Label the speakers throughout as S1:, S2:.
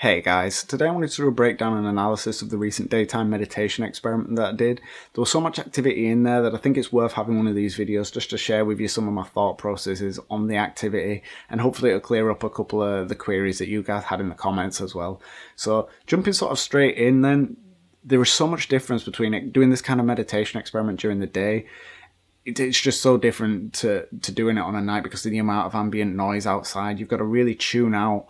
S1: Hey guys, today I wanted to do a breakdown and analysis of the recent daytime meditation experiment that I did. There was so much activity in there that I think it's worth having one of these videos just to share with you some of my thought processes on the activity, and hopefully it'll clear up a couple of the queries that you guys had in the comments as well. So jumping sort of straight in then, there is so much difference between doing this kind of meditation experiment during the day. It's just so different to doing it on a night because of the amount of ambient noise outside. You've got to really tune out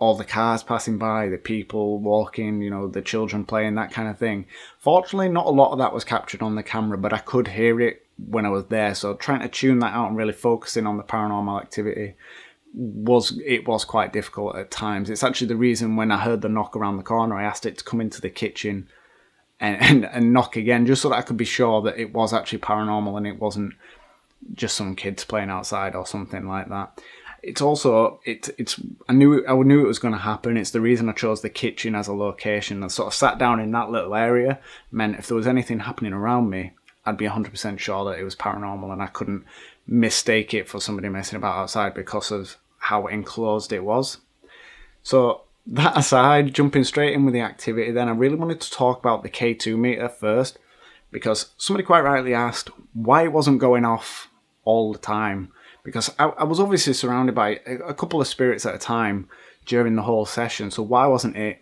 S1: all the cars passing by, the people walking, the children playing, that kind of thing. Fortunately, not a lot of that was captured on the camera, but I could hear it when I was there. So trying to tune that out and really focusing on the paranormal activity was quite difficult at times. It's actually the reason when I heard the knock around the corner, I asked it to come into the kitchen and knock again, just so that I could be sure that it was actually paranormal and it wasn't just some kids playing outside or something like that. It's also, I knew it was going to happen. It's the reason I chose the kitchen as a location. I sort of sat down in that little area, meant if there was anything happening around me, I'd be 100% sure that it was paranormal and I couldn't mistake it for somebody messing about outside because of how enclosed it was. So that aside, jumping straight in with the activity then, I really wanted to talk about the K2 meter first, because somebody quite rightly asked why it wasn't going off all the time. Because I was obviously surrounded by a couple of spirits at a time during the whole session, so why wasn't it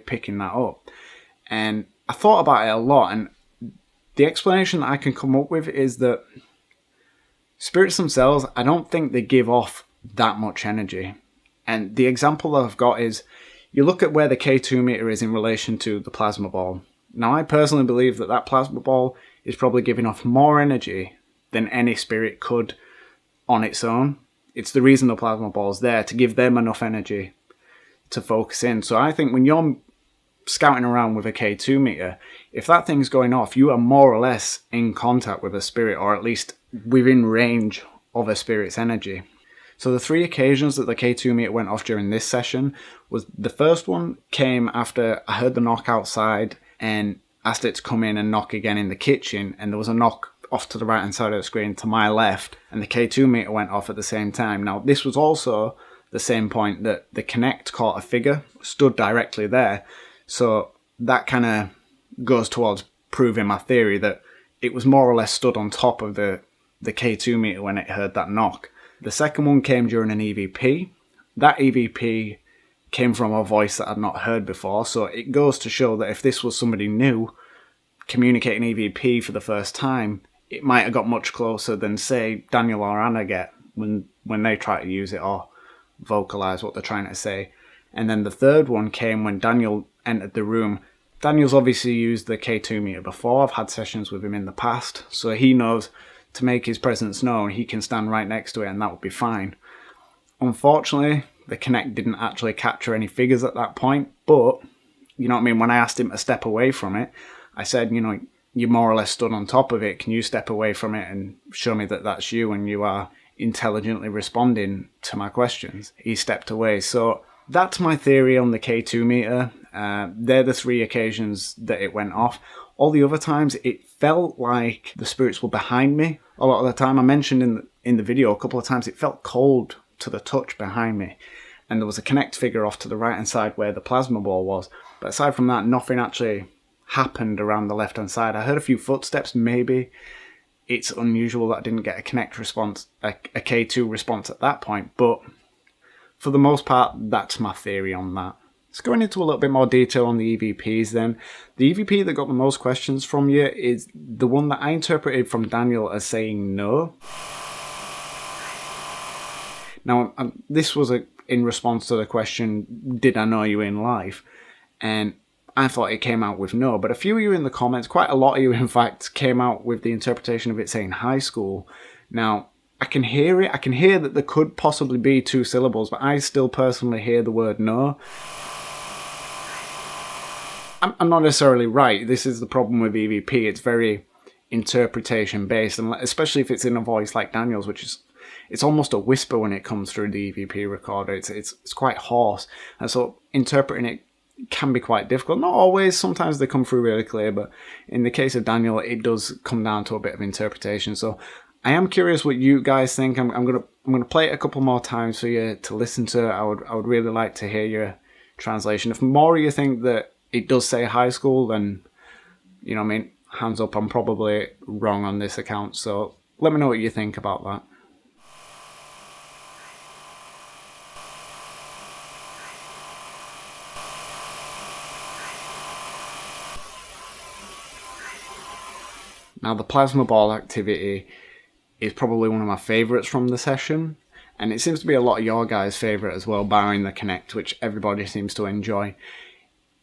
S1: picking that up? And I thought about it a lot, and the explanation that I can come up with is that spirits themselves, I don't think they give off that much energy. And the example that I've got is, you look at where the K2 meter is in relation to the plasma ball. Now, I personally believe that plasma ball is probably giving off more energy than any spirit could on its own. It's the reason the plasma ball is there, to give them enough energy to focus in. So I think when you're scouting around with a K2 meter, if that thing's going off, you are more or less in contact with a spirit, or at least within range of a spirit's energy. So the 3 occasions that the K2 meter went off during this session was, the first one came after I heard the knock outside and asked it to come in and knock again in the kitchen, and there was a knock off to the right hand side of the screen to my left, and the K2 meter went off at the same time. Now, this was also the same point that the Connect caught a figure, stood directly there, so that kind of goes towards proving my theory that it was more or less stood on top of the K2 meter when it heard that knock. The second one came during an EVP. That EVP came from a voice that I'd not heard before, so it goes to show that if this was somebody new communicating EVP for the first time, it might have got much closer than, say, Daniel or Anna get when they try to use it or vocalize what they're trying to say. And then the third one came when Daniel entered the room. Daniel's obviously used the K2 meter before. I've had sessions with him in the past, so he knows to make his presence known, he can stand right next to it and that would be fine. Unfortunately, the Connect didn't actually capture any figures at that point, but, you know what I mean, when I asked him to step away from it, I said, you more or less stood on top of it. Can you step away from it and show me that that's you and you are intelligently responding to my questions? He stepped away. So that's my theory on the K2 meter. They're the 3 occasions that it went off. All the other times, it felt like the spirits were behind me. A lot of the time, I mentioned in the video a couple of times, it felt cold to the touch behind me. And there was a Connect figure off to the right-hand side where the plasma ball was. But aside from that, nothing actually happened around the left-hand side. I heard a few footsteps, maybe. It's unusual that I didn't get a Connect response, a K2 response at that point, but for the most part, that's my theory on that. Let's go into a little bit more detail on the EVPs then. The EVP that got the most questions from you is the one that I interpreted from Daniel as saying no. Now, this was in response to the question, did I know you in life? And I thought it came out with no, but a few of you in the comments, quite a lot of you in fact, came out with the interpretation of it saying high school. Now, I can hear it. I can hear that there could possibly be 2 syllables, but I still personally hear the word no. I'm not necessarily right. This is the problem with EVP. It's very interpretation based, and especially if it's in a voice like Daniel's, which is, it's almost a whisper when it comes through the EVP recorder. It's quite hoarse, and so interpreting it can be quite difficult. Not always. Sometimes they come through really clear, but in the case of Daniel, it does come down to a bit of interpretation. So I am curious what you guys think. I'm gonna play it a couple more times for you to listen to. I would really like to hear your translation. If more of you think that it does say high school, then you know what I mean, hands up, I'm probably wrong on this account. So let me know what you think about that. Now, the plasma ball activity is probably one of my favourites from the session, and it seems to be a lot of your guys' favourite as well, barring the Connect, which everybody seems to enjoy.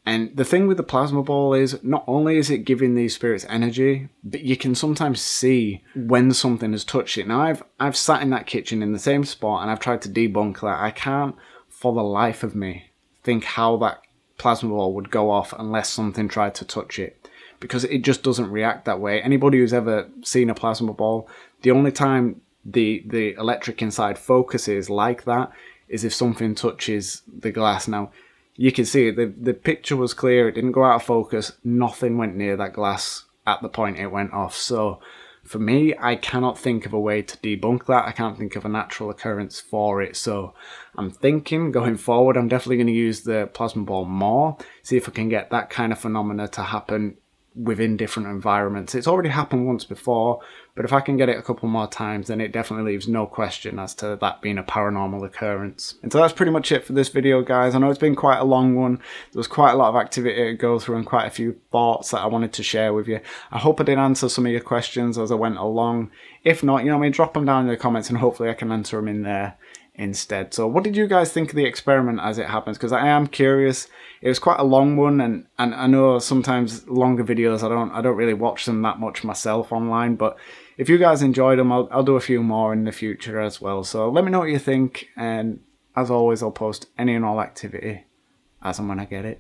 S1: And the thing with the plasma ball is, not only is it giving these spirits energy, but you can sometimes see when something has touched it. Now, I've sat in that kitchen in the same spot, and I've tried to debunk that. I can't, for the life of me, think how that plasma ball would go off unless something tried to touch it, because it just doesn't react that way. Anybody who's ever seen a plasma ball, the only time the electric inside focuses like that is if something touches the glass. Now, you can see it, the picture was clear, it didn't go out of focus, nothing went near that glass at the point it went off. So for me, I cannot think of a way to debunk that. I can't think of a natural occurrence for it. So I'm thinking going forward, I'm definitely going to use the plasma ball more, see if I can get that kind of phenomena to happen within different environments. It's already happened once before, but if I can get it a couple more times, then it definitely leaves no question as to that being a paranormal occurrence. And so that's pretty much it for this video, guys. I know it's been quite a long one. There was quite a lot of activity to go through and quite a few thoughts that I wanted to share with you. I hope I did answer some of your questions as I went along. If not, you know what I mean, drop them down in the comments and hopefully I can answer them in there instead. So what did you guys think of the experiment as it happens? Because I am curious. It was quite a long one, and I know sometimes longer videos I don't really watch them that much myself online, but if you guys enjoyed them, I'll do a few more in the future as well. So let me know what you think, and as always, I'll post any and all activity as and when I get it.